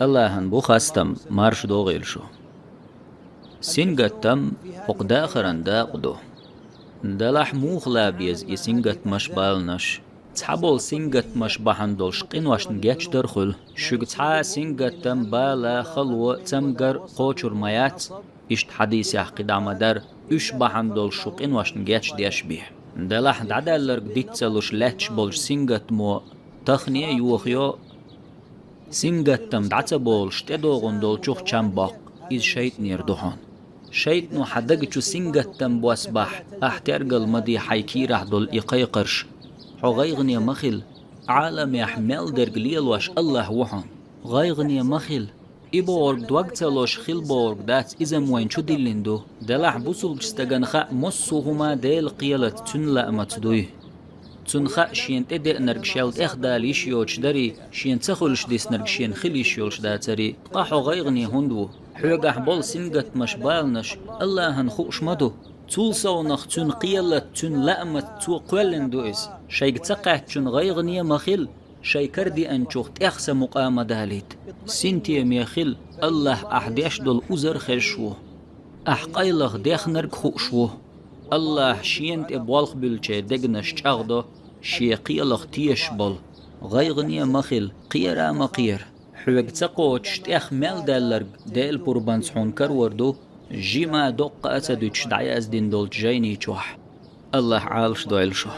الله هن بو خاستم مارش دوغيل شو سنگتم اقدا خرندا قدو دلح موخ لابيز سنگت مش بالنش تحبول سنگت مش بحندولش قين واشن جيتش درخل شوك تحا سنگتم بالا خلو تمگر قوچور ميات اشت حديث يحقي دامدر اش بحندول شقين واشن جيتش ديش بيه دلح دعدالرق ديتسلوش لاتش بولش سنگت مو تخنيه يوخيو سنگتم دعتبولش تدوغن دول چوخ چمباق إذ شيط نير دوهان شيط نو حدق چو سنگتم بواسبح احترقل مدي حيكي رح دول إقاي قرش حغيغني مخل عالم يحمل درقليل واش الله وحان غيغني مخل إبورg دوغتلوش خيل بورg دات إزم وين چو دلندو دلح بوسول جستغنخا مصوهما ديل قيلت تن لأمت دوي تنخا شين تدي نرقشيل اخداليش يوش داري شين تخلش ديس نرقشين خليش يوش داتري قاحو غيغني هندو حوغح بول سنگت مش بالنش الله هنخوش مدو تول سونخ تن قيلت تن لأمت تو قولن دوئس شيك تقع تن غيغني مخيل شي كردي أنشوخ تأخس مقام داليت سنتي ميخيل الله أحديش دول أزر خرشوه أحقايلغ ديخ نرق خوشوه الله شينت ابوالخ بلچه دگنش چاغدو شي قيلغ تيش بول غيغني مخيل قيرا مقير حوغ تقوش تأخ مال دالرق ديل بربانس حونكر وردو جيما دوق أسدوش دعي أزدين دول جايني چوح الله عالش دويل شو